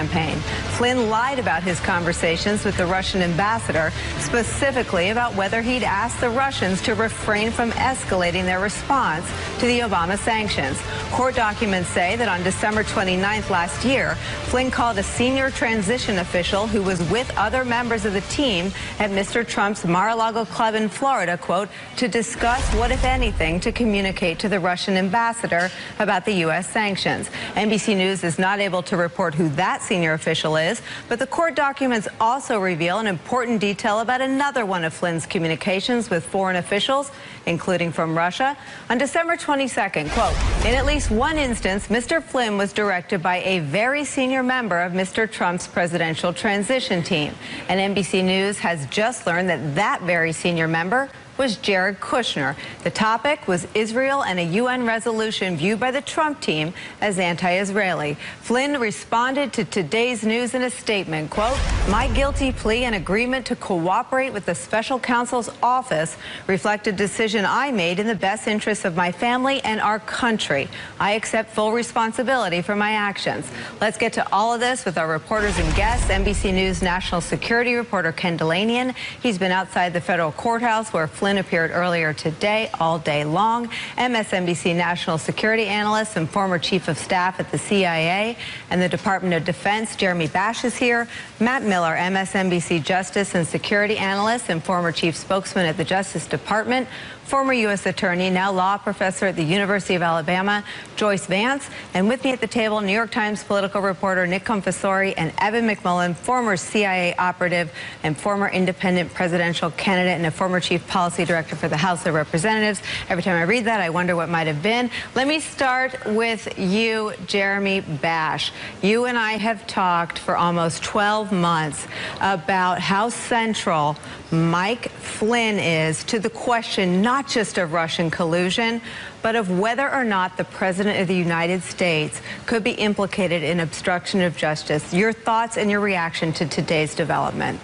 campaign. Flynn lied about his conversations with the Russian ambassador, specifically about whether he'd asked the Russians to refrain from escalating their response to the Obama sanctions. Court documents say that on December 29th last year, Flynn called a senior transition official who was with other members of the team at Mr. Trump's Mar-a-Lago club in Florida, quote, to discuss what, if anything, to communicate to the Russian ambassador about the U.S. sanctions. NBC News is not able to report who that senior official is, but the court documents also reveal an important detail about another one of Flynn's communications with foreign officials, including from Russia. On December 22nd, quote, in at least one instance, Mr. Flynn was directed by a very senior member of Mr. Trump's presidential transition team. And NBC News has just learned that that very senior member was Jared Kushner. The topic was Israel and a UN resolution viewed by the Trump team as anti-Israeli. Flynn responded to today's news in a statement, quote, my guilty plea and agreement to cooperate with the special counsel's office reflect a decision I made in the best interests of my family and our country. I accept full responsibility for my actions. Let's get to all of this with our reporters and guests. NBC News national security reporter Ken Delanian. He's been outside the federal courthouse where Flynn appeared earlier today, all day long. MSNBC national security analyst and former chief of staff at the CIA and the Department of Defense, Jeremy Bash, is here. Matt Miller, MSNBC justice and security analyst and former chief spokesman at the Justice Department. Former U.S. attorney, now law professor at the University of Alabama, Joyce Vance. And with me at the table, New York Times political reporter Nick Confessori and Evan McMullen, former CIA operative and former independent presidential candidate and a former chief policy director for the House of Representatives. Every time I read that, I wonder what might have been. Let me start with you, Jeremy Bash. You and I have talked for almost 12 months about how central Mike Flynn is to the question not just of Russian collusion, but of whether or not the President of the United States could be implicated in obstruction of justice. Your thoughts and your reaction to today's development?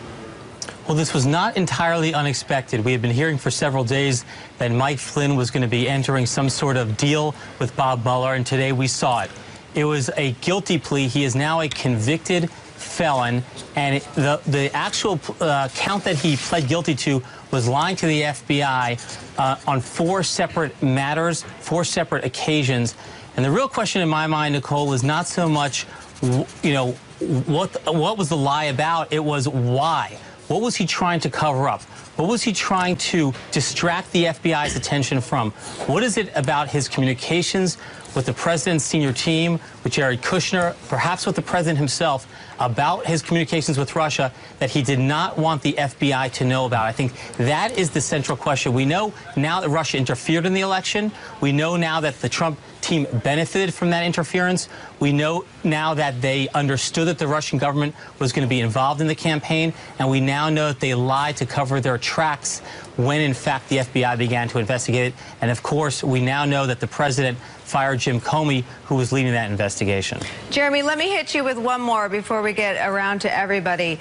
Well, this was not entirely unexpected. We had been hearing for several days that Mike Flynn was going to be entering some sort of deal with Bob Mueller, and today we saw it. It was a guilty plea. He is now a convicted felon, and the actual count that he pled guilty to was lying to the FBI on 4 separate matters, 4 separate occasions. And the real question in my mind, Nicole, is not so much, you know, what was the lie about? It was why. What was he trying to cover up? What was he trying to distract the FBI's attention from? What is it about his communications with the president's senior team, with Jared Kushner, perhaps with the president himself, about his communications with Russia that he did not want the FBI to know about? I think that is the central question. We know now that Russia interfered in the election. We know now that the Trump team benefited from that interference. We know now that they understood that the Russian government was going to be involved in the campaign, and we now know that they lied to cover their tracks when, in fact, the FBI began to investigate it. And, of course, we now know that the president fired Jim Comey, who was leading that investigation. Jeremy, let me hit you with one more before we get around to everybody.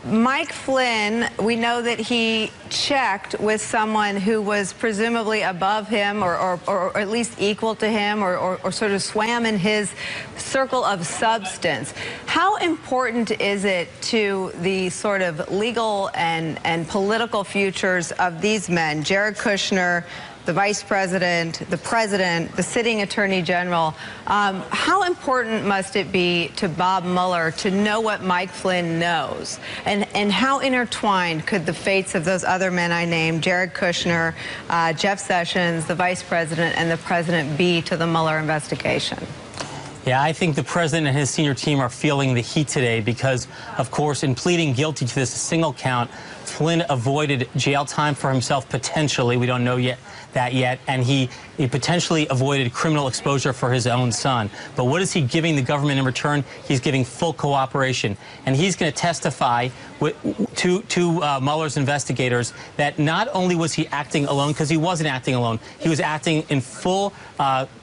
Mike Flynn, we know that he checked with someone who was presumably above him or at least equal to him or sort of swam in his circle of substance. How important is it to the sort of legal and political futures of these men, Jared Kushner, the vice president, the president, the sitting attorney general? How important must it be to Bob Mueller to know what Mike Flynn knows? And how intertwined could the fates of those other men I named, Jared Kushner, Jeff Sessions, the vice president, and the president, be to the Mueller investigation? Yeah, I think the president and his senior team are feeling the heat today because, of course, in pleading guilty to this single count, Flynn avoided jail time for himself potentially. We don't know that yet. And he potentially avoided criminal exposure for his own son. But what is he giving the government in return? He's giving full cooperation. And he's going to testify to Mueller's investigators that not only was he acting alone, because he wasn't acting alone, he was acting in full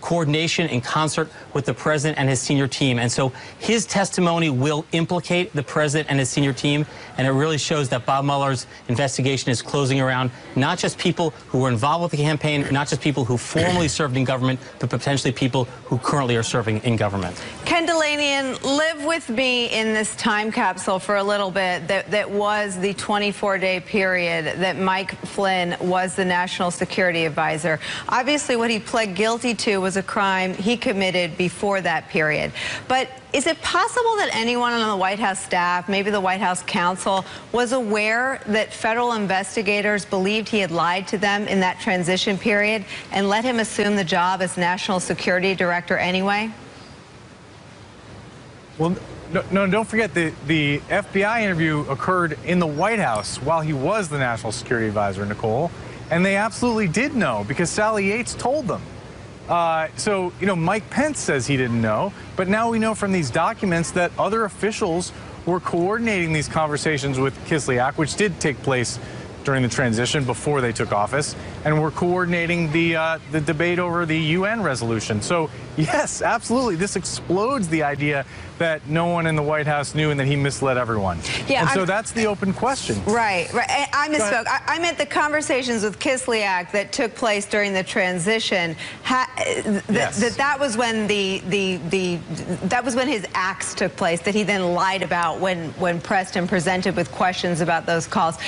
coordination in concert with the president and his senior team. And so his testimony will implicate the president and his senior team. And it really shows that Bob Mueller's investigation is closing around not just people who were involved with the campaign, campaign not just people who formerly served in government, but potentially people who currently are serving in government. Ken Delanian, live with me in this time capsule for a little bit that was the 24-day period that Mike Flynn was the National Security Advisor. Obviously, what he pled guilty to was a crime he committed before that period. But is it possible that anyone on the White House staff, maybe the White House counsel, was aware that federal investigators believed he had lied to them in that transition period and let him assume the job as National Security Director anyway? Well, no, don't forget the FBI interview occurred in the White House while he was the National Security Advisor, Nicole, and they absolutely did know because Sally Yates told them. So, you know, Mike Pence says he didn't know, but now we know from these documents that other officials were coordinating these conversations with Kislyak, which did take place during the transition before they took office, and were coordinating the debate over the UN resolution. So, yes, absolutely, this explodes the idea that no one in the White House knew and that he misled everyone. Yeah, and so that's the open question. Right. I misspoke. I meant the conversations with Kislyak that took place during the transition. That was when that was when his acts took place that he then lied about when pressed and presented with questions about those calls.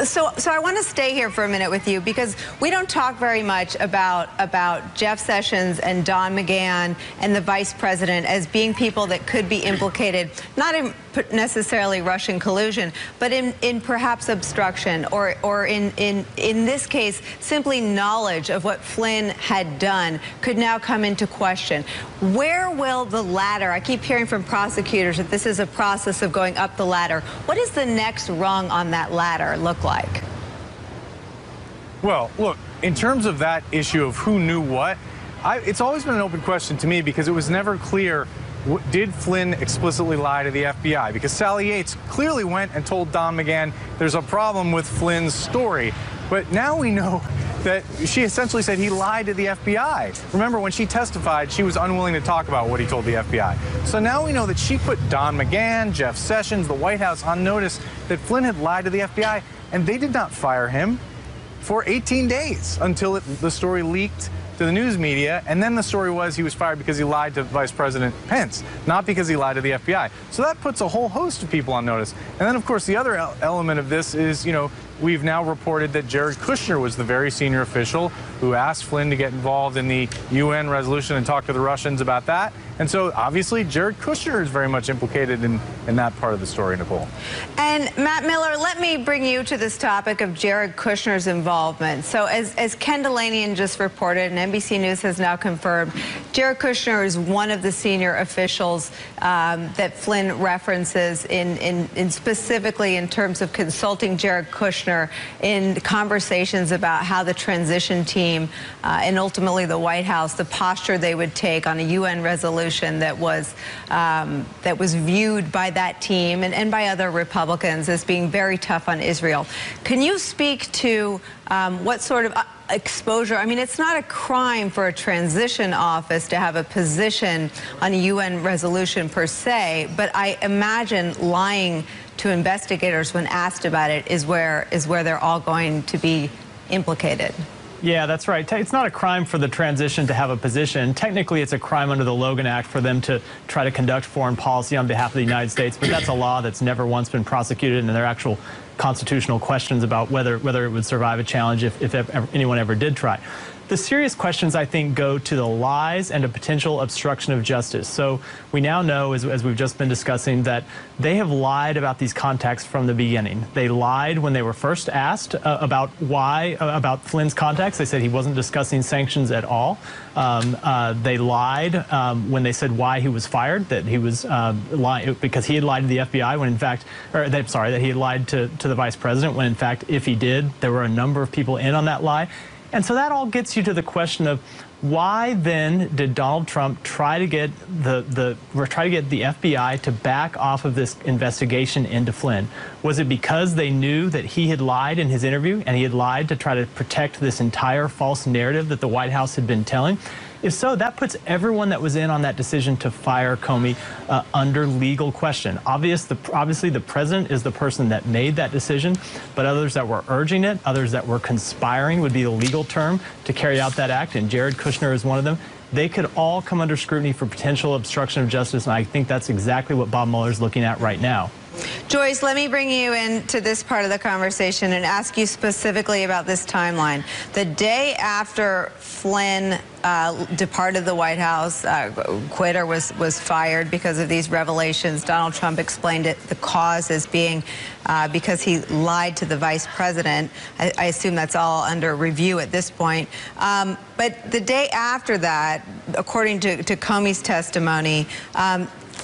So I want to stay here for a minute with you because we don't talk very much about Jeff Sessions and Don McGahn and the vice president as being people that could be implicated, not in necessarily Russian collusion, but in perhaps obstruction or in this case, simply knowledge of what Flynn had done could now come into question. Where will the ladder, I keep hearing from prosecutors that this is a process of going up the ladder. What does the next rung on that ladder look like? Well, look, in terms of that issue of who knew what, it's always been an open question to me because it was never clear, did Flynn explicitly lie to the FBI? Because Sally Yates clearly went and told Don McGahn there's a problem with Flynn's story. But now we know that she essentially said he lied to the FBI. Remember, when she testified, she was unwilling to talk about what he told the FBI. So now we know that she put Don McGahn, Jeff Sessions, the White House on notice that Flynn had lied to the FBI, and they did not fire him for 18 days until the story leaked to the news media, and then the story was he was fired because he lied to Vice President Pence, not because he lied to the FBI. So that puts a whole host of people on notice. And then, of course, the other element of this is, you know, we've now reported that Jared Kushner was the very senior official who asked Flynn to get involved in the UN resolution and talk to the Russians about that. And so, obviously, Jared Kushner is very much implicated in that part of the story, Nicole. And, Matt Miller, let me bring you to this topic of Jared Kushner's involvement. So, as Ken Delanian just reported, and NBC News has now confirmed, Jared Kushner is one of the senior officials that Flynn references in specifically in terms of consulting Jared Kushner in conversations about how the transition team and ultimately the White House, the posture they would take on a UN resolution that was viewed by that team and by other Republicans as being very tough on Israel. Can you speak to what sort of exposure? I mean, it's not a crime for a transition office to have a position on a UN resolution per se, but I imagine lying to investigators when asked about it is where they're all going to be implicated. Yeah, that's right. It's not a crime for the transition to have a position. Technically, it's a crime under the Logan Act for them to try to conduct foreign policy on behalf of the United States, but that's a law that's never once been prosecuted, and there are actual constitutional questions about whether it would survive a challenge if anyone ever did try. The serious questions, I think, go to the lies and a potential obstruction of justice. So we now know, as we've just been discussing, that they have lied about these contacts from the beginning. They lied when they were first asked about Flynn's contacts. They said he wasn't discussing sanctions at all. They lied when they said why he was fired, that he was lying because he had lied to the FBI when in fact, that he had lied to the vice president when in fact, if he did, there were a number of people in on that lie. And so that all gets you to the question of why then did Donald Trump try to get the FBI to back off of this investigation into Flynn? Was it because they knew that he had lied in his interview and he had lied to try to protect this entire false narrative that the White House had been telling? If so, that puts everyone that was in on that decision to fire Comey under legal question. Obviously, the president is the person that made that decision, but others that were urging it, others that were conspiring would be the legal term to carry out that act, and Jared Kushner is one of them. They could all come under scrutiny for potential obstruction of justice, and I think that's exactly what Bob Mueller is looking at right now. Joyce, let me bring you into this part of the conversation and ask you specifically about this timeline. The day after Flynn departed the White House, quit or was fired because of these revelations, Donald Trump explained the cause as being because he lied to the vice president. I assume that's all under review at this point. But the day after that, according to Comey's testimony,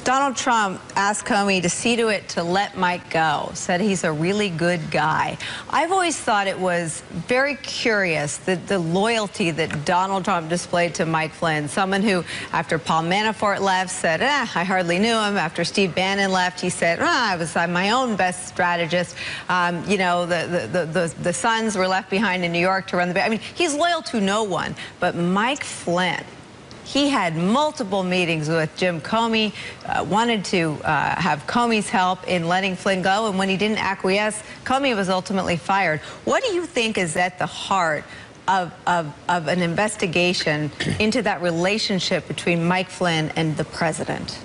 Donald Trump asked Comey to see to it to let Mike go, said he's a really good guy. I've always thought it was very curious the loyalty that Donald Trump displayed to Mike Flynn, someone who, after Paul Manafort left, said, I hardly knew him. After Steve Bannon left, he said, I'm my own best strategist. You know, the sons were left behind in New York to run the... I mean, he's loyal to no one, but Mike Flynn, he had multiple meetings with Jim Comey, wanted to have Comey's help in letting Flynn go, and when he didn't acquiesce, Comey was ultimately fired. What do you think is at the heart of an investigation into that relationship between Mike Flynn and the president?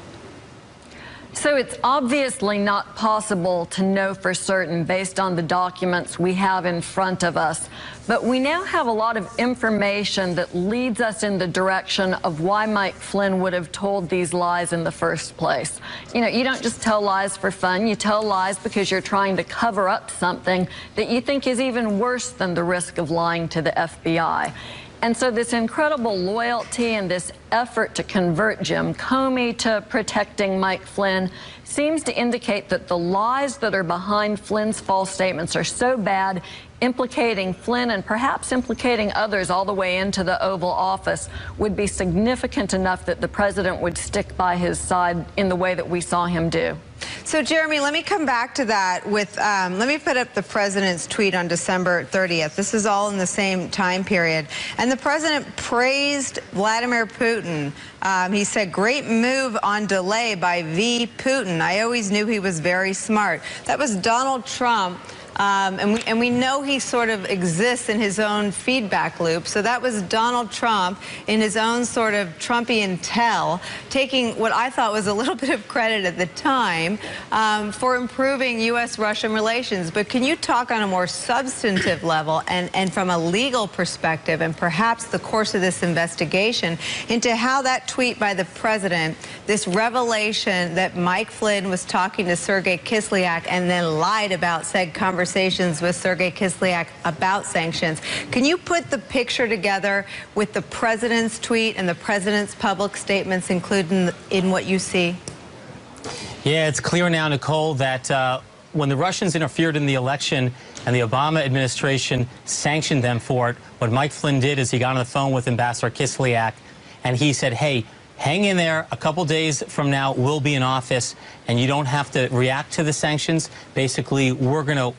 So it's obviously not possible to know for certain based on the documents we have in front of us. But we now have a lot of information that leads us in the direction of why Mike Flynn would have told these lies in the first place. You know, you don't just tell lies for fun. You tell lies because you're trying to cover up something that you think is even worse than the risk of lying to the FBI. And so this incredible loyalty and this effort to convert Jim Comey to protecting Mike Flynn seems to indicate that the lies that are behind Flynn's false statements are so bad, implicating Flynn and perhaps implicating others all the way into the Oval Office would be significant enough that the president would stick by his side in the way that we saw him do. So, Jeremy, let me come back to that with, let me put up the president's tweet on December 30th. This is all in the same time period. And the president praised Vladimir Putin. He said, great move on delay by V. Putin. I always knew he was very smart. That was Donald Trump. And we know he sort of exists in his own feedback loop. So that was Donald Trump in his own sort of Trumpian tell, taking what I thought was a little bit of credit at the time for improving U.S.-Russian relations. But can you talk on a more substantive level and from a legal perspective and perhaps the course of this investigation into how that tweet by the president, this revelation that Mike Flynn was talking to Sergei Kislyak and then lied about said conversations with Sergei Kislyak about sanctions. Can you put the picture together with the president's tweet and the president's public statements included in what you see? Yeah, it's clear now, Nicole, that when the Russians interfered in the election and the Obama administration sanctioned them for it, what Mike Flynn did is he got on the phone with Ambassador Kislyak and he said, hey, hang in there. A couple days from now, we'll be in office, and you don't have to react to the sanctions. Basically, we're gonna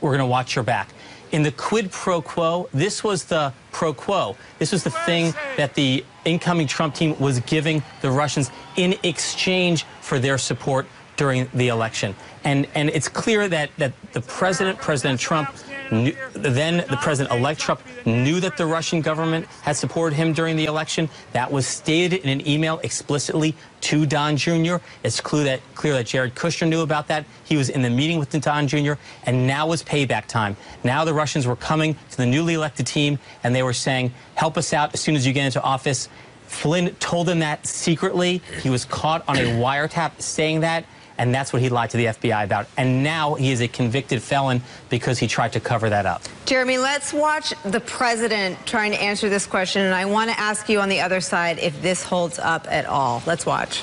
watch your back. In the quid pro quo, this was the pro quo. This was the thing that the incoming Trump team was giving the Russians in exchange for their support during the election. And it's clear that the President Trump, then the President-elect Trump, knew that the Russian government had supported him during the election. That was stated in an email explicitly to Don Jr. It's clear that Jared Kushner knew about that. He was in the meeting with Don Jr., and now was payback time. Now the Russians were coming to the newly elected team, and they were saying, help us out as soon as you get into office. Flynn told them that secretly. He was caught on a wiretap saying that. And that's what he lied to the FBI about. And now he is a convicted felon because he tried to cover that up. Jeremy, let's watch the president trying to answer this question. And I want to ask you on the other side if this holds up at all. Let's watch.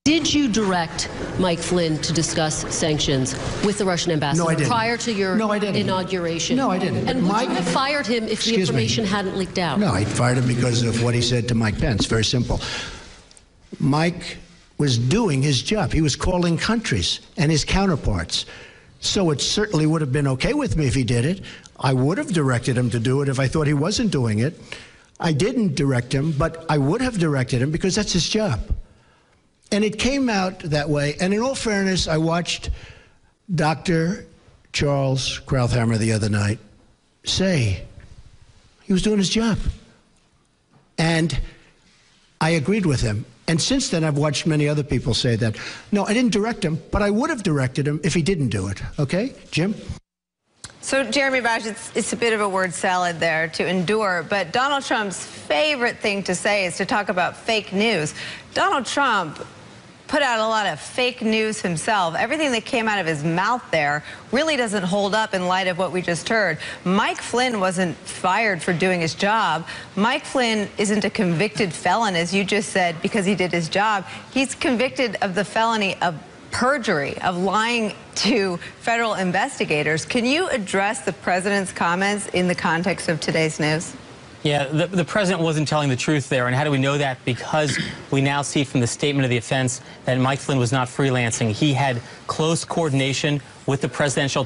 Did you direct Mike Flynn to discuss sanctions with the Russian ambassador prior to your inauguration? No, I didn't. And would you have fired him if the information hadn't leaked out? No, I fired him because of what he said to Mike Pence. Very simple. Mike was doing his job. He was calling countries and his counterparts. So it certainly would have been okay with me if he did it. I would have directed him to do it if I thought he wasn't doing it. I didn't direct him, but I would have directed him because that's his job. And it came out that way. And in all fairness, I watched Dr. Charles Krauthammer the other night say he was doing his job. And I agreed with him. And since then, I've watched many other people say that. No, I didn't direct him, but I would have directed him if he didn't do it. Okay, Jim? So, Jeremy Bosch, it's a bit of a word salad there to endure, but Donald Trump's favorite thing to say is to talk about fake news. Donald Trump put out a lot of fake news himself. Everything that came out of his mouth there really doesn't hold up in light of what we just heard. Mike Flynn wasn't fired for doing his job. Mike Flynn isn't a convicted felon, as you just said, because he did his job. He's convicted of the felony of perjury, of lying to federal investigators. Can you address the president's comments in the context of today's news? Yeah, the president wasn't telling the truth there. And how do we know that? Because we now see from the statement of the offense that Mike Flynn was not freelancing. He had close coordination with the presidential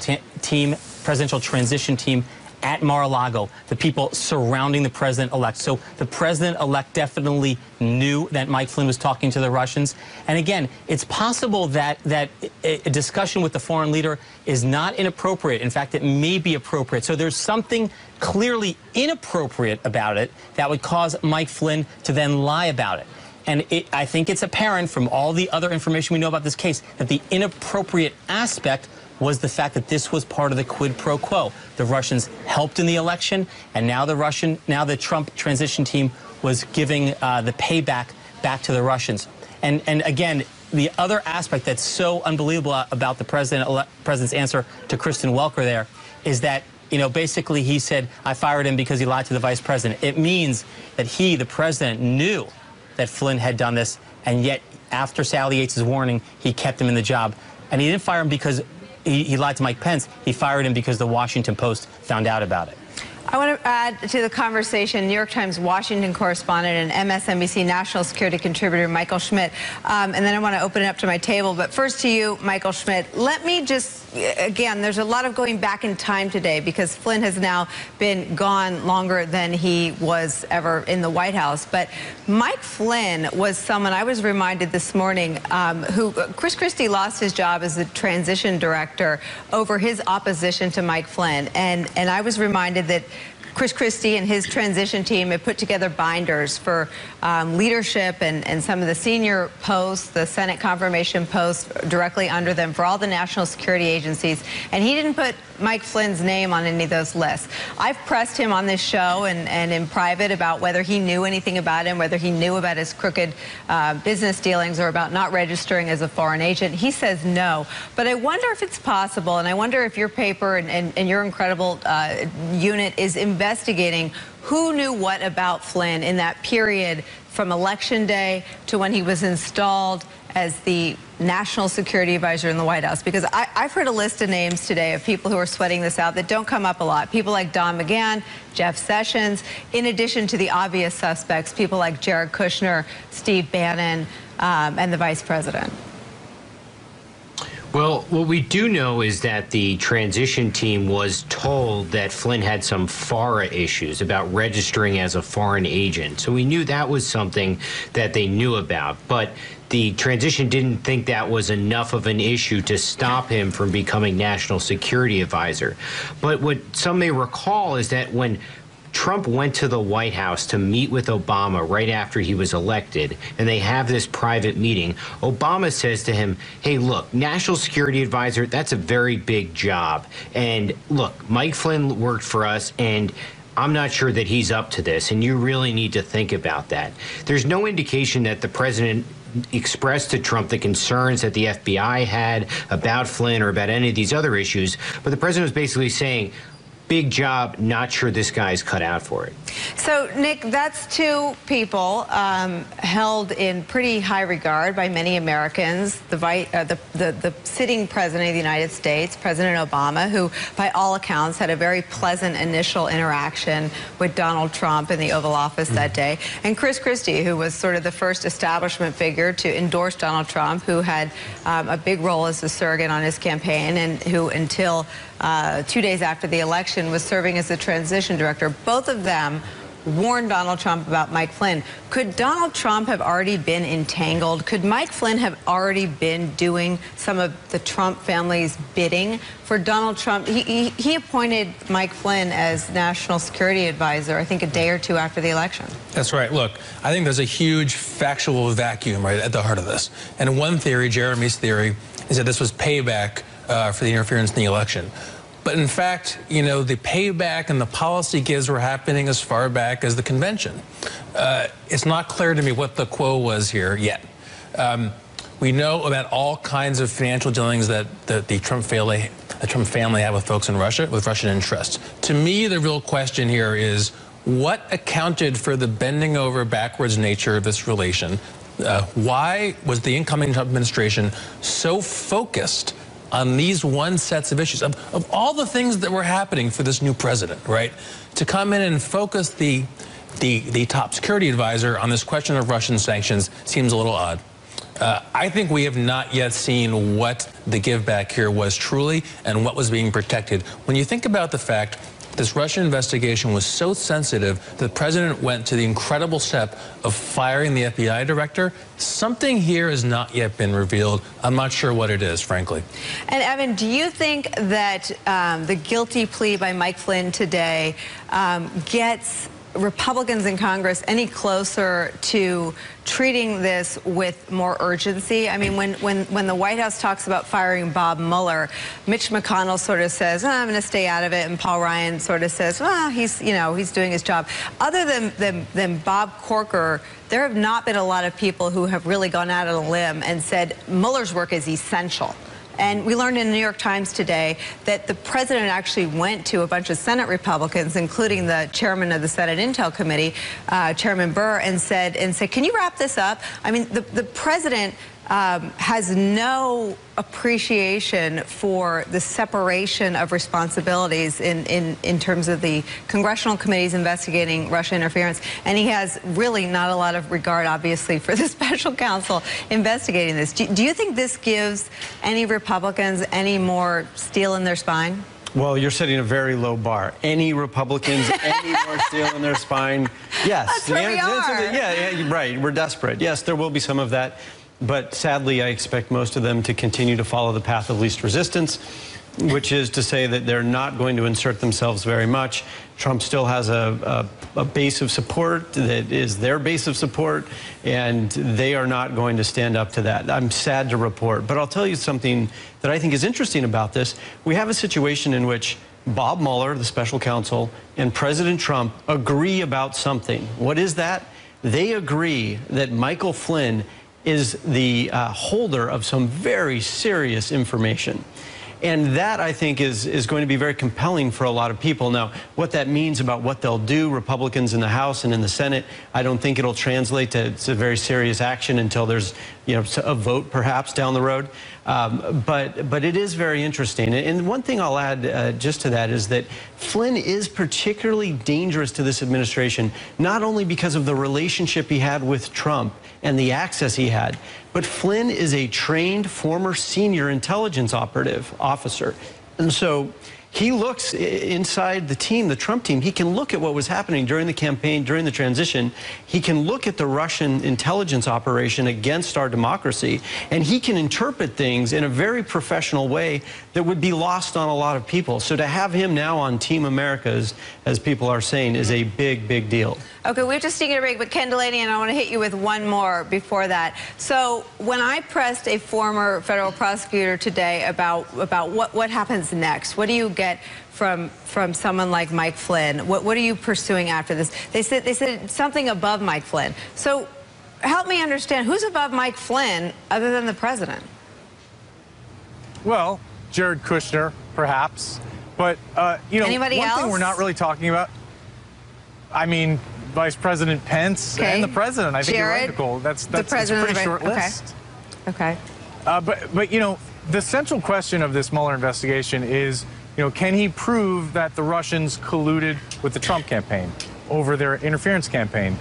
transition team at Mar-a-Lago, the people surrounding the president-elect. So the president-elect definitely knew that Mike Flynn was talking to the Russians. And again, it's possible that a discussion with the foreign leader is not inappropriate. In fact, it may be appropriate. So there's something clearly inappropriate about it that would cause Mike Flynn to then lie about it. And I think it's apparent from all the other information we know about this case that the inappropriate aspect was the fact that this was part of the quid pro quo. The Russians helped in the election, and now the Trump transition team was giving the payback back to the Russians. And again, the other aspect that's so unbelievable about the president's answer to Kristen Welker there is that, you know, basically he said, I fired him because he lied to the vice president. It means that he, the president, knew that Flynn had done this, and yet after Sally Yates' warning, he kept him in the job. And he didn't fire him because he lied to Mike Pence. He fired him because the Washington Post found out about it. I want to add to the conversation New York Times Washington correspondent and MSNBC national security contributor Michael Schmidt. And then I want to open it up to my table. But first to you, Michael Schmidt. Let me just, again, there's a lot of going back in time today because Flynn has now been gone longer than he was ever in the White House. But Mike Flynn was someone I was reminded this morning who Chris Christie lost his job as the transition director over his opposition to Mike Flynn. And I was reminded that Chris Christie and his transition team had put together binders for leadership and some of the senior posts, the Senate confirmation posts directly under them for all the national security agencies. And he didn't put Mike Flynn's name on any of those lists. I've pressed him on this show and in private about whether he knew anything about him, whether he knew about his crooked business dealings or about not registering as a foreign agent. He says no. But I wonder if it's possible, and I wonder if your paper and your incredible unit is investigating who knew what about Flynn in that period from Election Day to when he was installed as the national security advisor in the White House. Because I've heard a list of names today of people who are sweating this out that don't come up a lot. People like Don McGahn, Jeff Sessions, in addition to the obvious suspects, people like Jared Kushner, Steve Bannon, and the vice president. Well, what we do know is that the transition team was told that Flynn had some FARA issues about registering as a foreign agent. So we knew that was something that they knew about. But the transition didn't think that was enough of an issue to stop him from becoming national security advisor. But what some may recall is that when Trump went to the White House to meet with Obama right after he was elected, and they have this private meeting, Obama says to him, hey, look, national security advisor, that's a very big job. And look, Mike Flynn worked for us, and I'm not sure that he's up to this, and you really need to think about that. There's no indication that the president expressed to Trump the concerns that the FBI had about Flynn or about any of these other issues, but the president was basically saying, big job, not sure this guy's cut out for it. So, Nick, that's two people held in pretty high regard by many Americans. The sitting president of the United States, President Obama, who, by all accounts, had a very pleasant initial interaction with Donald Trump in the Oval Office that day, and Chris Christie, who was sort of the first establishment figure to endorse Donald Trump, who had a big role as a surrogate on his campaign, and who, until 2 days after the election, was serving as the transition director. Both of them warned Donald Trump about Mike Flynn. Could Donald Trump have already been entangled? Could Mike Flynn have already been doing some of the Trump family's bidding for Donald Trump? He appointed Mike Flynn as National Security Advisor, I think a day or two after the election. That's right. Look, I think there's a huge factual vacuum right at the heart of this. And one theory, Jeremy's theory, is that this was payback for the interference in the election. But in fact, you know, the payback and the policy gives were happening as far back as the convention. It's not clear to me what the quo was here yet. We know about all kinds of financial dealings that the Trump family have with folks in Russia, with Russian interests. To me, the real question here is what accounted for the bending over backwards nature of this relation? Why was the incoming Trump administration so focused on these one sets of issues? Of all the things that were happening for this new president, right? To come in and focus the top security advisor on this question of Russian sanctions seems a little odd. I think we have not yet seen what the give back here was truly and what was being protected. When you think about the fact this Russian investigation was so sensitive, the president went to the incredible step of firing the FBI director. Something here has not yet been revealed. I'm not sure what it is, frankly. And Evan, do you think that the guilty plea by Mike Flynn today gets Republicans in Congress any closer to treating this with more urgency? I mean, when the White House talks about firing Bob Mueller, Mitch McConnell sort of says, oh, I'm going to stay out of it, and Paul Ryan sort of says, well, he's doing his job. Other than Bob Corker, there have not been a lot of people who have really gone out on a limb and said Mueller's work is essential. And we learned in the New York Times today that the president actually went to a bunch of Senate Republicans, including the chairman of the Senate Intel Committee, Chairman Burr, and said, can you wrap this up? I mean, the president has no appreciation for the separation of responsibilities in terms of the congressional committees investigating Russia interference, and he has really not a lot of regard, obviously, for the special counsel investigating this. Do you think this gives any Republicans any more steel in their spine? Well, you're setting a very low bar. Any Republicans, any more steel in their spine? Yes. That's where we are. Yeah, right. We're desperate. Yes, there will be some of that. But sadly, I expect most of them to continue to follow the path of least resistance, which is to say that they're not going to insert themselves very much. Trump still has a base of support that is their base of support, and they are not going to stand up to that. I'm sad to report. But I'll tell you something that I think is interesting about this. We have a situation in which Bob Mueller, the special counsel, and President Trump agree about something. What is that? They agree that Michael Flynn is the holder of some very serious information. And that, I think, is going to be very compelling for a lot of people. Now, what that means about what they'll do, Republicans in the House and in the Senate, I don't think it'll translate to very serious action until there's, a vote perhaps down the road. But it is very interesting. And one thing I'll add just to that is that Flynn is particularly dangerous to this administration, not only because of the relationship he had with Trump and the access he had, but Flynn is a trained former senior intelligence officer. And so he looks inside the team, the Trump team. He can look at what was happening during the campaign, during the transition. He can look at the Russian intelligence operation against our democracy, and he can interpret things in a very professional way that would be lost on a lot of people. So to have him now on Team America, as people are saying, is a big, big deal. Okay, we have to take a break, but Ken Delaney, and I want to hit you with one more before that. So when I pressed a former federal prosecutor today about what happens next, what do you get from someone like Mike Flynn? What are you pursuing after this? They said something above Mike Flynn. So help me understand, who's above Mike Flynn other than the president? Well, Jared Kushner, perhaps. But, Anybody one else? thing we're not really talking about, I mean, Vice President Pence and the president. I think you're right, Nicole. That's a pretty short list. Okay. But the central question of this Mueller investigation is, can he prove that the Russians colluded with the Trump campaign over their interference campaign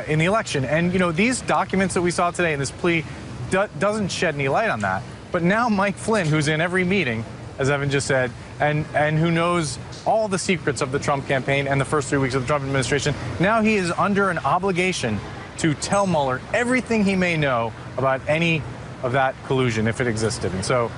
in the election? And, these documents that we saw today in this plea doesn't shed any light on that. But now Mike Flynn, who's in every meeting, as Evan just said, and who knows all the secrets of the Trump campaign and the first 3 weeks of the Trump administration. Now he is under an obligation to tell Mueller everything he may know about any of that collusion, if it existed. And so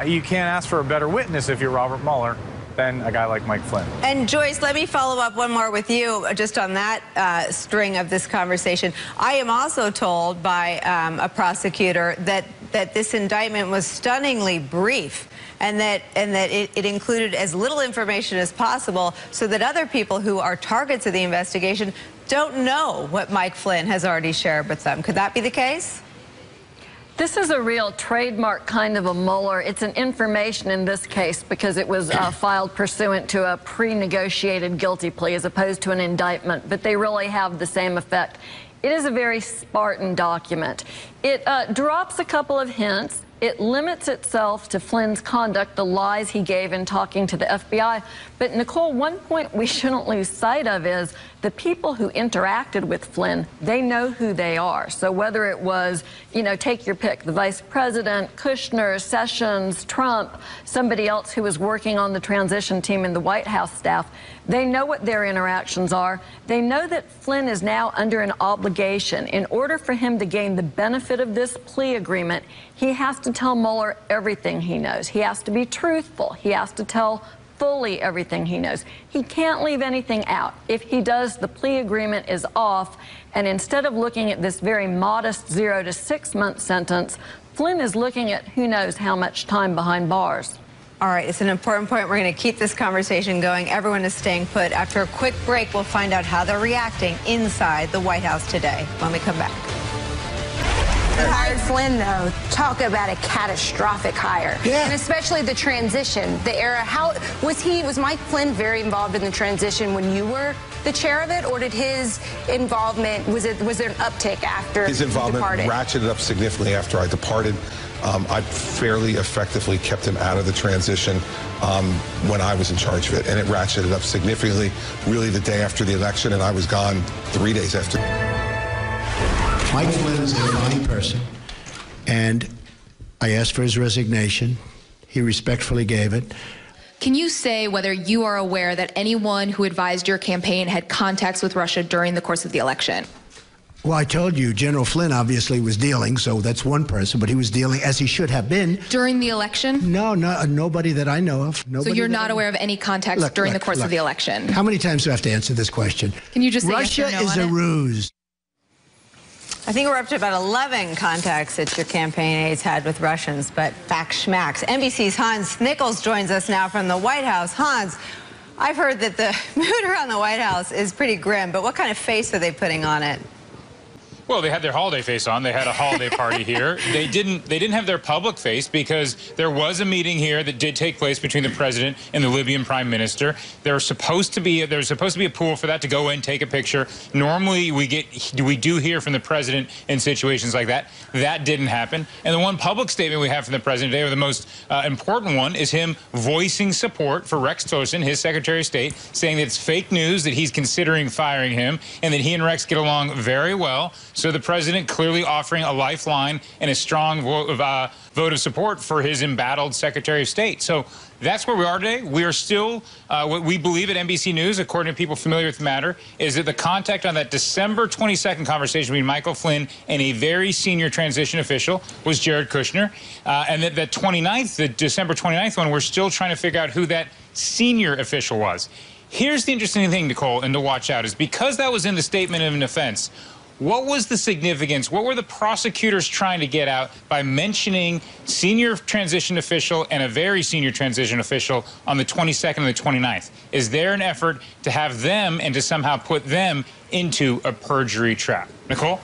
you can't ask for a better witness if you're Robert Mueller than a guy like Mike Flynn. And Joyce, let me follow up one more with you just on that string of this conversation. I am also told by a prosecutor that this indictment was stunningly brief and that it included as little information as possible so that other people who are targets of the investigation don't know what Mike Flynn has already shared with them. Could that be the case? This is a real trademark kind of a Mueller. It's an information in this case because it was filed pursuant to a pre-negotiated guilty plea as opposed to an indictment, but they really have the same effect. It is a very Spartan document. It drops a couple of hints. It limits itself to Flynn's conduct, the lies he gave in talking to the FBI. But, Nicole, one point we shouldn't lose sight of is the people who interacted with Flynn, they know who they are. So whether it was, you know, take your pick, the vice president, Kushner, Sessions, Trump, somebody else who was working on the transition team in the White House staff, they know what their interactions are. They know that Flynn is now under an obligation. In order for him to gain the benefit of this plea agreement, he has to tell Mueller everything he knows. He has to be truthful. He has to tell fully everything he knows. He can't leave anything out. If he does, the plea agreement is off. And instead of looking at this very modest 0 to 6 month sentence, Flynn is looking at who knows how much time behind bars. All right, it's an important point. We're going to keep this conversation going. Everyone is staying put. After a quick break, we'll find out how they're reacting inside the White House today when we come back. Hired Flynn, though, talk about a catastrophic hire. Yeah. And especially the transition, the era. How was Mike Flynn very involved in the transition when you were the chair of it, or did his involvement, was there an uptick after his involvement ratcheted up significantly after I departed? I fairly effectively kept him out of the transition when I was in charge of it, and it ratcheted up significantly really the day after the election, and I was gone 3 days after. Mike Flynn is a fine person, and I asked for his resignation. He respectfully gave it. Can you say whether you are aware that anyone who advised your campaign had contacts with Russia during the course of the election? Well, I told you, General Flynn obviously was dealing, so that's one person, but he was dealing as he should have been. During the election? No, nobody that I know of. Nobody. So you're not aware of any contacts during the course of the election? How many times do I have to answer this question? Can you just say Russia yes or no is a ruse. I think we're up to about 11 contacts that your campaign aides had with Russians, but facts schmacks. NBC's Hans Nichols joins us now from the White House. Hans, I've heard that the mood around the White House is pretty grim, but what kind of face are they putting on it? Well, they had their holiday face on. They had a holiday party here. They didn't have their public face because there was a meeting here that did take place between the president and the Libyan prime minister. There's supposed to be a pool for that to go in, take a picture. Normally we do hear from the president in situations like that. That didn't happen. And the one public statement we have from the president today, or the most important one, is him voicing support for Rex Tillerson, his Secretary of State, saying that it's fake news, that he's considering firing him, and that he and Rex get along very well. So the president clearly offering a lifeline and a strong vote of support for his embattled Secretary of State. So that's where we are today. We are still, what we believe at NBC News, according to people familiar with the matter, is that the contact on that December 22nd conversation between Michael Flynn and a very senior transition official was Jared Kushner. And that the December 29th one, we're still trying to figure out who that senior official was. Here's the interesting thing, Nicole, and to watch out, is because that was in the statement of an offense, what was the significance? What were the prosecutors trying to get out by mentioning senior transition official and a very senior transition official on the 22nd and the 29th? Is there an effort to have them and to somehow put them into a perjury trap? Nicole?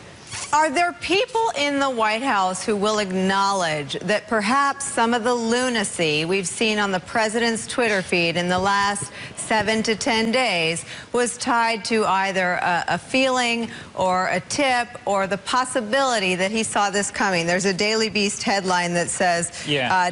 Are there people in the White House who will acknowledge that perhaps some of the lunacy we've seen on the president's Twitter feed in the last 7 to 10 days was tied to either a feeling or a tip or the possibility that he saw this coming? There's a Daily Beast headline that says,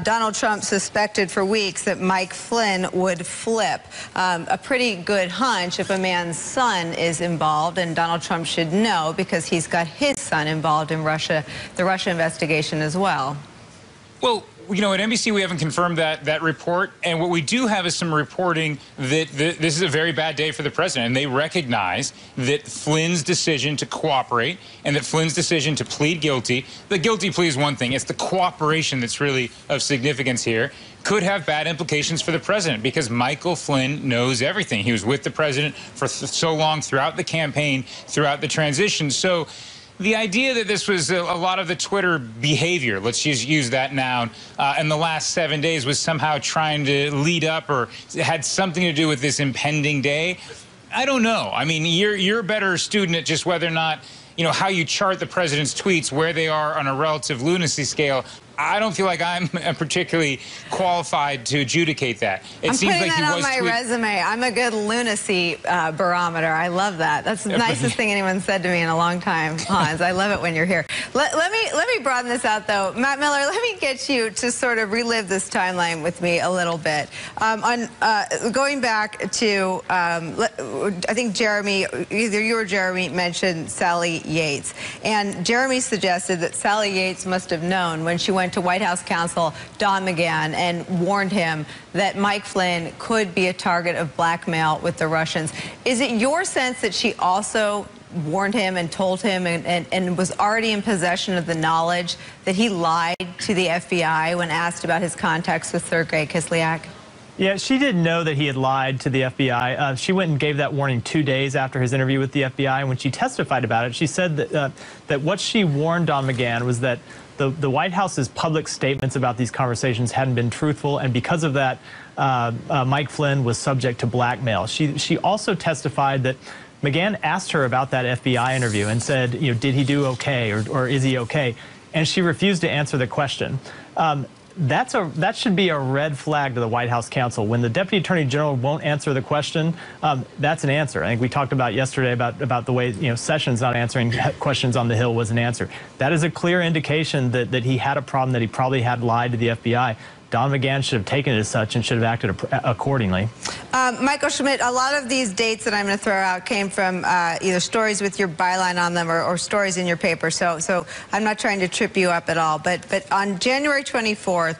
Donald Trump suspected for weeks that Mike Flynn would flip. A pretty good hunch if a man's son is involved, and Donald Trump should know because he's got his son involved in the Russia investigation as well. Well, you know, at NBC, we haven't confirmed that report. And what we do have is some reporting that this is a very bad day for the president. And they recognize that Flynn's decision to cooperate and that Flynn's decision to plead guilty, the guilty plea is one thing. It's the cooperation that's really of significance here, could have bad implications for the president because Michael Flynn knows everything. He was with the president for so long throughout the campaign, throughout the transition. So the idea that this was a lot of the Twitter behavior, let's just use that noun, in the last 7 days was somehow trying to lead up or had something to do with this impending day, I don't know. I mean, you're a better student at just whether or not, you know, how you chart the president's tweets, where they are on a relative lunacy scale. I don't feel like I'm particularly qualified to adjudicate that. I'm putting that on my resume. I'm a good lunacy barometer. I love that. That's the nicest thing anyone said to me in a long time, Hans. I love it when you're here. Let me broaden this out, though. Matt Miller, let me get you to sort of relive this timeline with me a little bit. Going back to, I think Jeremy, either you or Jeremy mentioned Sally Yates. And Jeremy suggested that Sally Yates must have known when she went to White House counsel Don McGahn and warned him that Mike Flynn could be a target of blackmail with the Russians. Is it your sense that she also warned him and told him and was already in possession of the knowledge that he lied to the FBI when asked about his contacts with Sergei Kislyak? Yeah, she didn't know that he had lied to the FBI. She went and gave that warning 2 days after his interview with the FBI. And when she testified about it, she said that what she warned Don McGahn was that the White House's public statements about these conversations hadn't been truthful, and because of that, Mike Flynn was subject to blackmail. She also testified that McGahn asked her about that FBI interview and said, you know, did he do okay or is he okay? And she refused to answer the question. That should be a red flag to the White House counsel. When the Deputy Attorney General won't answer the question, that's an answer. I think we talked about yesterday about the way, you know, Sessions not answering questions on the Hill was an answer. That is a clear indication that he had a problem, that he probably had lied to the FBI. Don McGahn should have taken it as such and should have acted accordingly. Michael Schmidt, a lot of these dates that I'm going to throw out came from either stories with your byline on them or stories in your paper. So I'm not trying to trip you up at all. But on January 24th,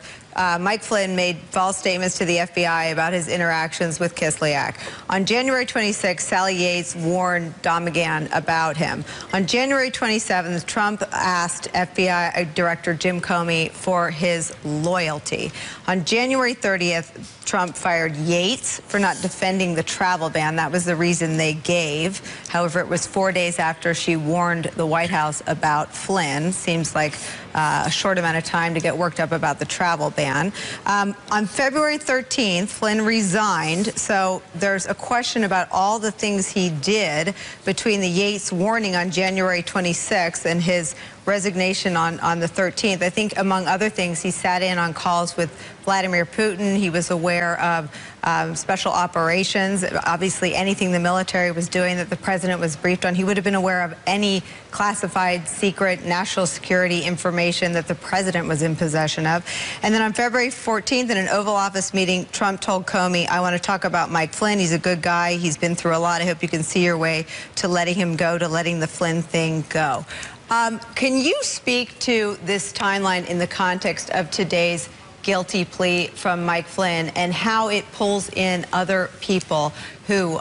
Mike Flynn made false statements to the FBI about his interactions with Kislyak. On January 26th, Sally Yates warned Don McGahn about him. On January 27th, Trump asked FBI Director Jim Comey for his loyalty. On January 30th, Trump fired Yates for not defending the travel ban. That was the reason they gave. However, it was 4 days after she warned the White House about Flynn. Seems like a short amount of time to get worked up about the travel ban. On February 13th, Flynn resigned. So there's a question about all the things he did between the Yates warning on January 26th and his resignation on the 13th. I think, among other things, he sat in on calls with Vladimir Putin. He was aware of special operations. Obviously, anything the military was doing that the president was briefed on, he would have been aware of any classified, secret, national security information that the president was in possession of. And then on February 14th, in an Oval Office meeting, Trump told Comey, I want to talk about Mike Flynn. He's a good guy. He's been through a lot. I hope you can see your way to letting him go, to letting the Flynn thing go. Can you speak to this timeline in the context of today's guilty plea from Mike Flynn and how it pulls in other people who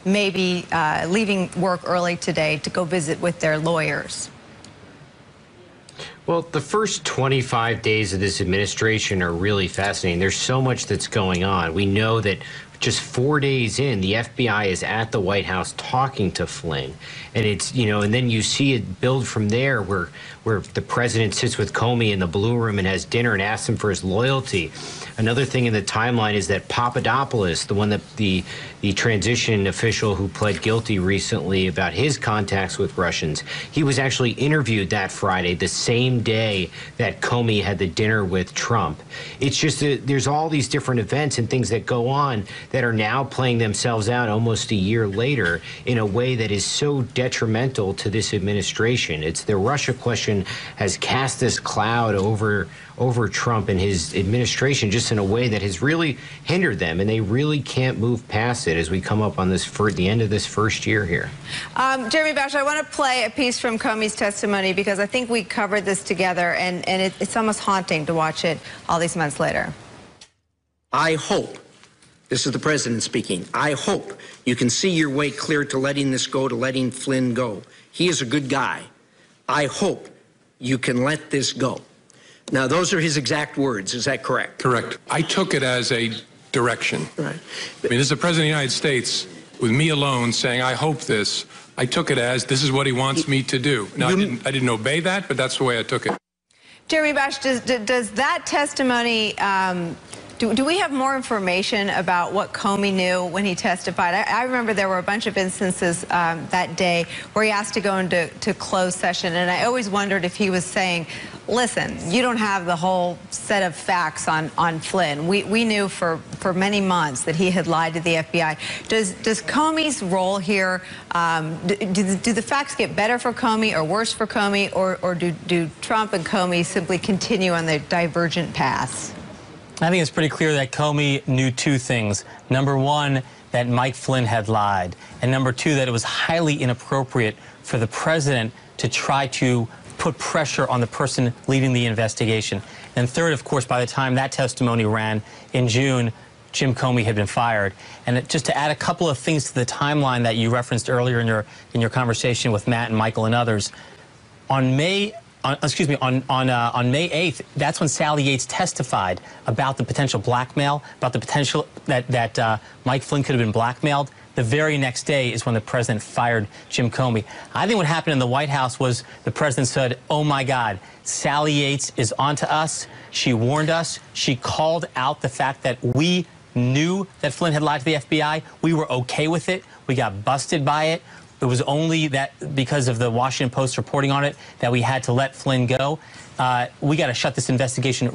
may be leaving work early today to go visit with their lawyers? Well, the first 25 days of this administration are really fascinating. There's so much that's going on. We know that just 4 days in, the FBI is at the White House talking to Flynn. And it's, you know, and then you see it build from there where the president sits with Comey in the Blue Room and has dinner and asks him for his loyalty. Another thing in the timeline is that Papadopoulos, the one that the transition official who pled guilty recently about his contacts with Russians, he was actually interviewed that Friday, the same day that Comey had the dinner with Trump. It's just that there's all these different events and things that go on that are now playing themselves out almost a year later in a way that is so detrimental to this administration. It's the Russia question has cast this cloud over Trump and his administration just in a way that has really hindered them, and they really can't move past it as we come up on this the end of this first year here. Jeremy Bash, I want to play a piece from Comey's testimony because I think we covered this together, and it's almost haunting to watch it all these months later. I hope, this is the president speaking, I hope you can see your way clear to letting this go, to letting Flynn go. He is a good guy. I hope you can let this go. Now, those are his exact words. Is that correct? Correct. I took it as a direction. Right. I mean, as the President of the United States, with me alone saying, I hope this, I took it as this is what he wants me to do. Now, I didn't obey that, but that's the way I took it. Jeremy Bash, does that testimony, do we have more information about what Comey knew when he testified? I remember there were a bunch of instances that day where he asked to go into closed session, and I always wondered if he was saying, listen, you don't have the whole set of facts on Flynn. We knew for many months that he had lied to the FBI. Does Comey's role here, do the facts get better for Comey or worse for Comey, or do Trump and Comey simply continue on their divergent paths? I think it's pretty clear that Comey knew two things. Number one, that Mike Flynn had lied. And number two, that it was highly inappropriate for the president to try to put pressure on the person leading the investigation. And third, of course, by the time that testimony ran in June, Jim Comey had been fired. And just to add a couple of things to the timeline that you referenced earlier in your conversation with Matt and Michael and others, on May 8th, that's when Sally Yates testified about the potential blackmail, about the potential that Mike Flynn could have been blackmailed. The very next day is when the president fired Jim Comey. I think what happened in the White House was the president said, oh my God, Sally Yates is onto us. She warned us. She called out the fact that we knew that Flynn had lied to the FBI. We were okay with it. We got busted by it. It was only that because of the Washington Post reporting on it that we had to let Flynn go. We got to shut this investigation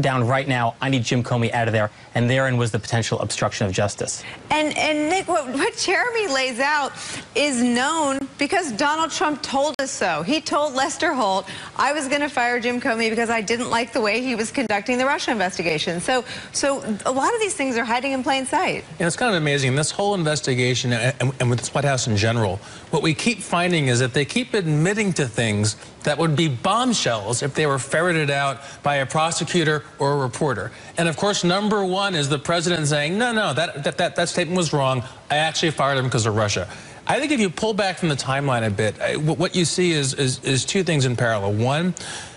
down right now. I need Jim Comey out of there. And therein was the potential obstruction of justice. And Nick, what Jeremy lays out is known because Donald Trump told us so. He told Lester Holt, I was going to fire Jim Comey because I didn't like the way he was conducting the Russia investigation. So a lot of these things are hiding in plain sight. And it's kind of amazing. This whole investigation and with this White House in general, what we keep finding is that they keep admitting to things that would be bombshells if they were ferreted out by a prosecutor or a reporter. And of course, number one is the president saying, no, that statement was wrong. I actually fired him because of Russia. I think if you pull back from the timeline a bit, what you see is two things in parallel. One,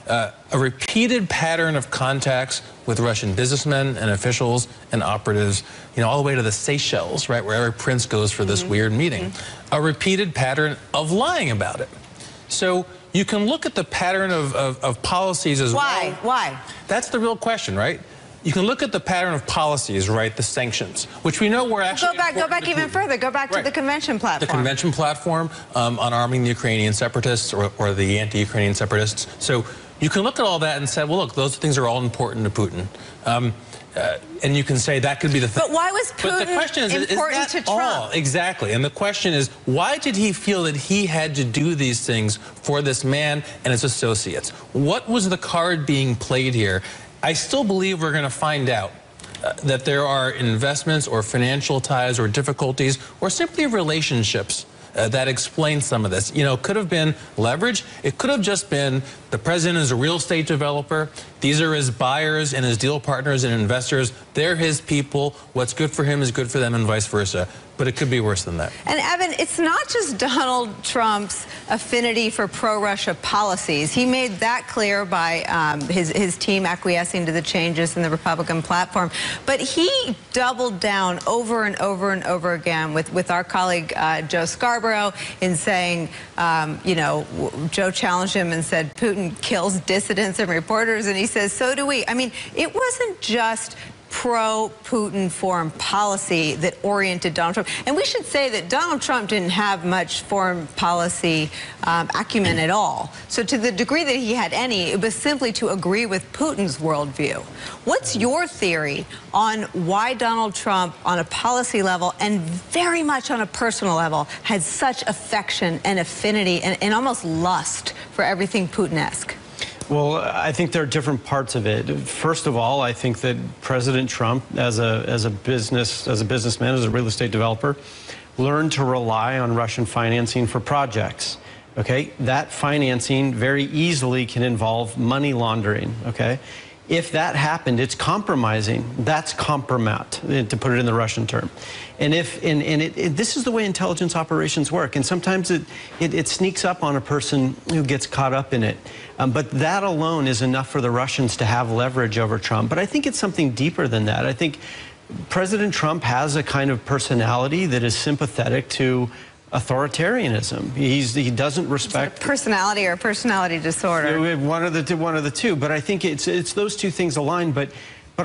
a repeated pattern of contacts with Russian businessmen and officials and operatives, all the way to the Seychelles, right, where every prince goes for this weird meeting. A repeated pattern of lying about it. So you can look at the pattern of policies as well. Why? That's the real question, right? You can look at the pattern of policies, right, the sanctions, which we know were actually Go back even further. Go back to the convention platform. The convention platform on arming the Ukrainian separatists or the anti-Ukrainian separatists. So you can look at all that and say, well, look, those things are all important to Putin. And you can say that could be the thing. But why was Putin important to Trump? Exactly. And the question is, why did he feel that he had to do these things for this man and his associates? What was the card being played here? I still believe we're going to find out that there are investments or financial ties or difficulties or simply relationships that explain some of this. It could have been leverage. It could have just been the president is a real estate developer. These are his buyers and his deal partners and investors. They're his people. What's good for him is good for them and vice versa. But it could be worse than that. And Evan, it's not just Donald Trump's affinity for pro-Russia policies. He made that clear by his team acquiescing to the changes in the Republican platform. But he doubled down over and over and over again with our colleague Joe Scarborough in saying, Joe challenged him and said, Putin kills dissidents and reporters. And he says, so do we. I mean, it wasn't just pro-Putin foreign policy that oriented Donald Trump. And we should say that Donald Trump didn't have much foreign policy acumen at all. So to the degree that he had any, it was simply to agree with Putin's worldview. What's your theory on why Donald Trump, on a policy level and very much on a personal level, had such affection and affinity and almost lust for everything Putin-esque? Well, I think there are different parts of it. First of all, I think that President Trump, as a businessman, as a real estate developer, learned to rely on Russian financing for projects. Okay, that financing very easily can involve money laundering. Okay, if that happened, it's compromising. That's compromat, to put it in the Russian term. And this is the way intelligence operations work. And sometimes it sneaks up on a person who gets caught up in it. But that alone is enough for the Russians to have leverage over Trump. But I think it's something deeper than that. I think President Trump has a kind of personality that is sympathetic to authoritarianism. He doesn't respect personality or personality disorder. One of the two. But I think it's those two things aligned. But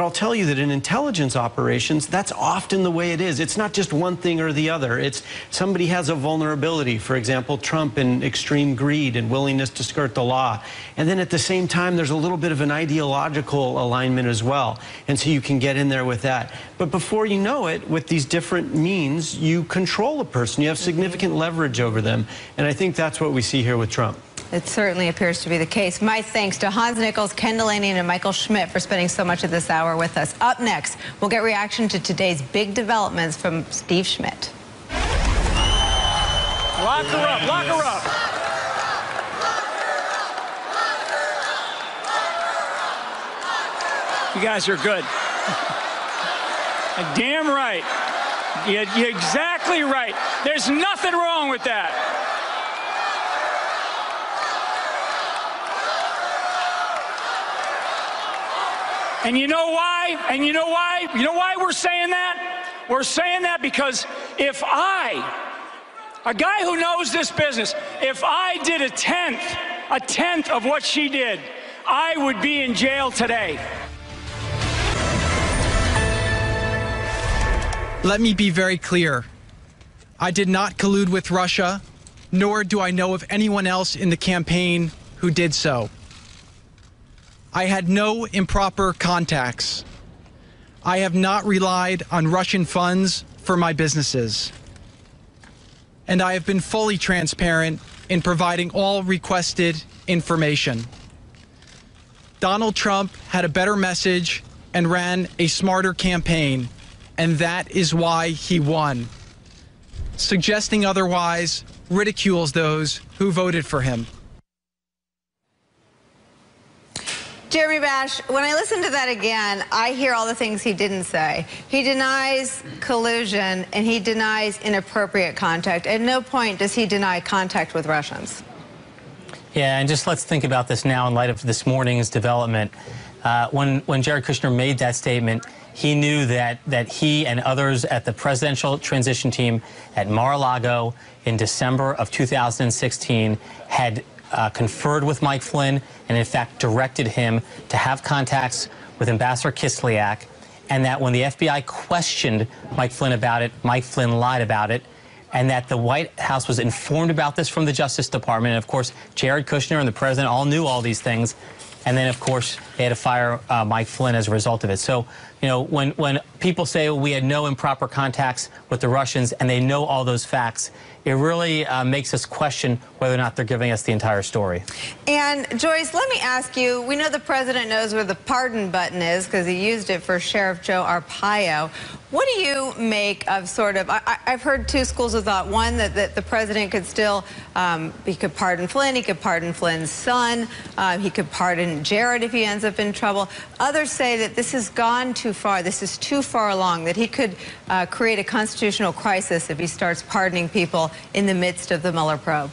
I'll tell you that in intelligence operations, that's often the way it is. It's not just one thing or the other. It's somebody has a vulnerability. For example, Trump in extreme greed and willingness to skirt the law. And then at the same time, there's a little bit of an ideological alignment as well. And so you can get in there with that. But before you know it, with these different means, you control a person. You have significant leverage over them. And I think that's what we see here with Trump. It certainly appears to be the case. My thanks to Hans Nichols, Ken Delaney, and Michael Schmidt for spending so much of this hour with us. Up next, we'll get reaction to today's big developments from Steve Schmidt. Lock her up, lock her up. You guys are good. Damn right. You're exactly right. There's nothing wrong with that. And you know why? And you know why? You know why we're saying that? We're saying that because if a guy who knows this business, if I did a tenth of what she did, I would be in jail today. Let me be very clear. I did not collude with Russia, nor do I know of anyone else in the campaign who did so. I had no improper contacts. I have not relied on Russian funds for my businesses. And I have been fully transparent in providing all requested information. Donald Trump had a better message and ran a smarter campaign, and that is why he won. Suggesting otherwise ridicules those who voted for him. Jeremy Bash, when I listen to that again, I hear all the things he didn't say. He denies collusion and he denies inappropriate contact. At no point does he deny contact with Russians. Yeah, and just let's think about this now in light of this morning's development. When Jared Kushner made that statement, he knew that he and others at the presidential transition team at Mar-a-Lago in December of 2016 had conferred with Mike Flynn and, in fact, directed him to have contacts with Ambassador Kislyak, and that when the FBI questioned Mike Flynn about it, Mike Flynn lied about it, and that the White House was informed about this from the Justice Department. And, of course, Jared Kushner and the president all knew all these things. And then, of course, they had to fire Mike Flynn as a result of it. So, you know, when people say, well, we had no improper contacts with the Russians and they know all those facts, it really makes us question whether or not they're giving us the entire story. And, Joyce, let me ask you, we know the president knows where the pardon button is because he used it for Sheriff Joe Arpaio. What do you make of sort of, I've heard two schools of thought. One, that the president could still, he could pardon Flynn, he could pardon Flynn's son, he could pardon Jared if he ends up in trouble. Others say that this has gone too far, this is too far along, that he could create a constitutional crisis if he starts pardoning people in the midst of the Mueller probe.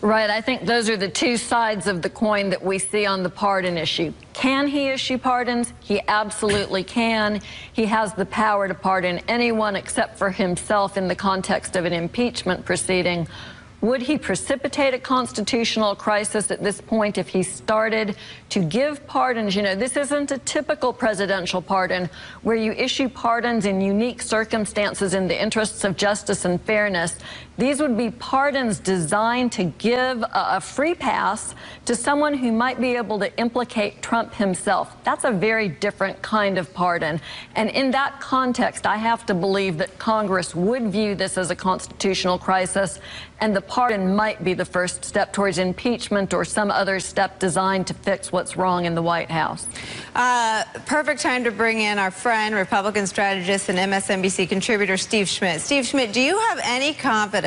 Right. I think those are the two sides of the coin that we see on the pardon issue. Can he issue pardons? He absolutely can. He has the power to pardon anyone except for himself in the context of an impeachment proceeding. Would he precipitate a constitutional crisis at this point if he started to give pardons? You know, this isn't a typical presidential pardon where you issue pardons in unique circumstances in the interests of justice and fairness. These would be pardons designed to give a free pass to someone who might be able to implicate Trump himself. That's a very different kind of pardon. And in that context, I have to believe that Congress would view this as a constitutional crisis, and the pardon might be the first step towards impeachment or some other step designed to fix what's wrong in the White House. Perfect time to bring in our friend, Republican strategist and MSNBC contributor Steve Schmidt. Steve Schmidt, do you have any confidence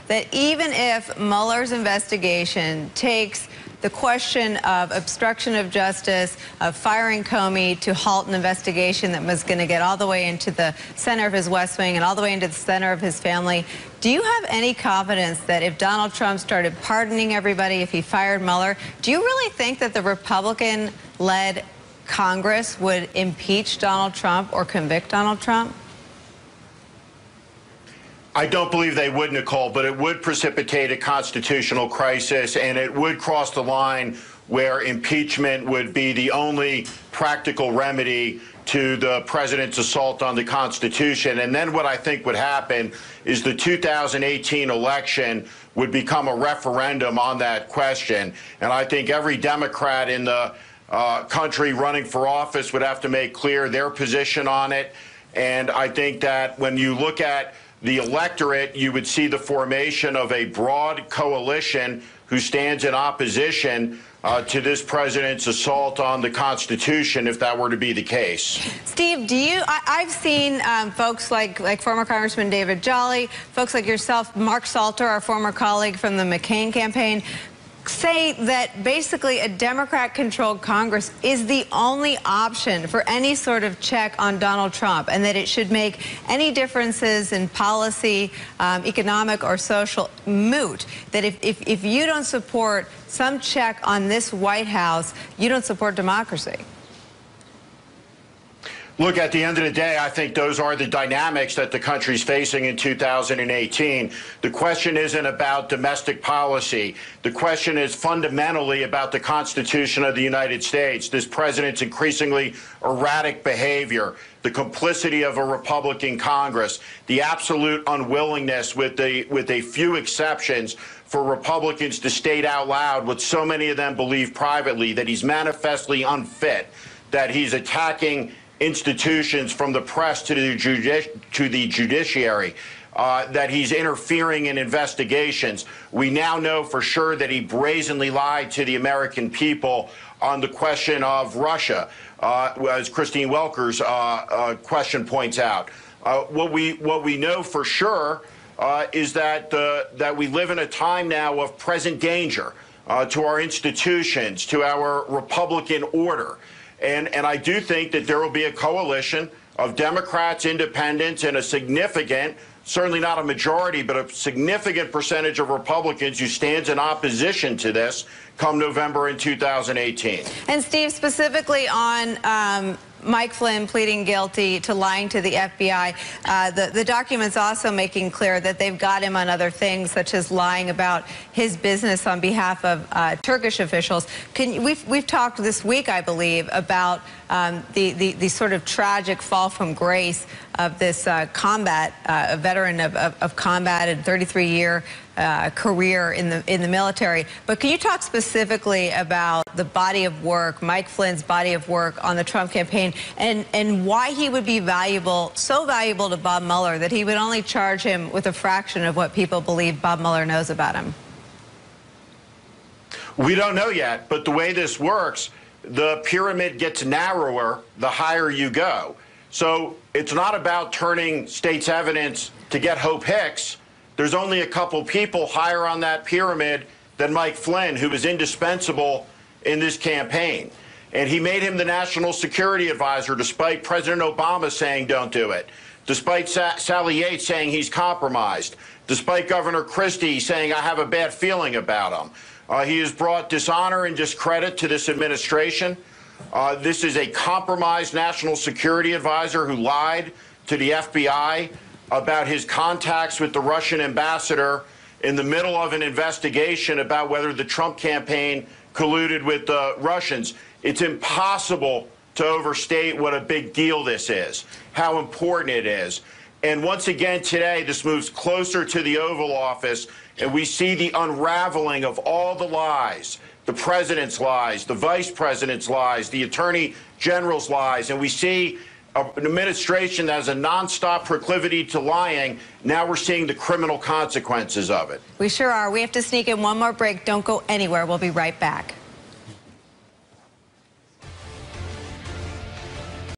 that even if Mueller's investigation takes the question of obstruction of justice, of firing Comey to halt an investigation that was going to get all the way into the center of his West Wing and all the way into the center of his family, do you have any confidence that if Donald Trump started pardoning everybody, if he fired Mueller, do you really think that the Republican-led Congress would impeach Donald Trump or convict Donald Trump? I don't believe they would, Nicole, but it would precipitate a constitutional crisis, and it would cross the line where impeachment would be the only practical remedy to the president's assault on the Constitution. And then what I think would happen is the 2018 election would become a referendum on that question. And I think every Democrat in the country running for office would have to make clear their position on it. And I think that when you look at the electorate, you would see the formation of a broad coalition who stands in opposition to this president's assault on the Constitution, if that were to be the case. Steve, I've seen folks like former Congressman David Jolly, folks like yourself, Mark Salter, our former colleague from the McCain campaign, say that basically a Democrat-controlled Congress is the only option for any sort of check on Donald Trump, and that it should make any differences in policy, economic or social, moot. That if you don't support some check on this White House, you don't support democracy. Look, at the end of the day, I think those are the dynamics that the country's facing in 2018. The question isn't about domestic policy. The question is fundamentally about the Constitution of the United States, this president's increasingly erratic behavior, the complicity of a Republican Congress, the absolute unwillingness, with a few exceptions, for Republicans to state out loud what so many of them believe privately, that he's manifestly unfit, that he's attacking institutions from the press to the judiciary, that he's interfering in investigations. We now know for sure that he brazenly lied to the American people on the question of Russia, as Christine Welker's question points out. What we know for sure is that we live in a time now of present danger to our institutions, to our Republican order. And I do think that there will be a coalition of Democrats, independents, and a significant, certainly not a majority, but a significant percentage of Republicans who stands in opposition to this come November in 2018. And Steve, specifically on Mike Flynn pleading guilty to lying to the FBI. The document's also making clear that they've got him on other things, such as lying about his business on behalf of Turkish officials. We've talked this week, I believe, about the sort of tragic fall from grace of this a veteran of combat and 33-year career in the military. But can you talk specifically about the body of work, Mike Flynn's body of work on the Trump campaign, and why he would be so valuable to Bob Mueller that he would only charge him with a fraction of what people believe Bob Mueller knows about him? We don't know yet, but the way this works, the pyramid gets narrower the higher you go. So it's not about turning state's evidence to get Hope Hicks. There's only a couple people higher on that pyramid than Mike Flynn, who was indispensable in this campaign. And he made him the national security advisor, despite President Obama saying don't do it, despite Sally Yates saying he's compromised, despite Governor Christie saying I have a bad feeling about him. He has brought dishonor and discredit to this administration. This is a compromised national security advisor who lied to the FBI about his contacts with the Russian ambassador in the middle of an investigation about whether the Trump campaign colluded with the Russians. It's impossible to overstate what a big deal this is, how important it is. And once again today, this moves closer to the Oval Office, and we see the unraveling of all the lies, the president's lies, the vice president's lies, the attorney general's lies, and we see an administration that has a nonstop proclivity to lying. Now we're seeing the criminal consequences of it. We sure are. We have to sneak in one more break. Don't go anywhere. We'll be right back.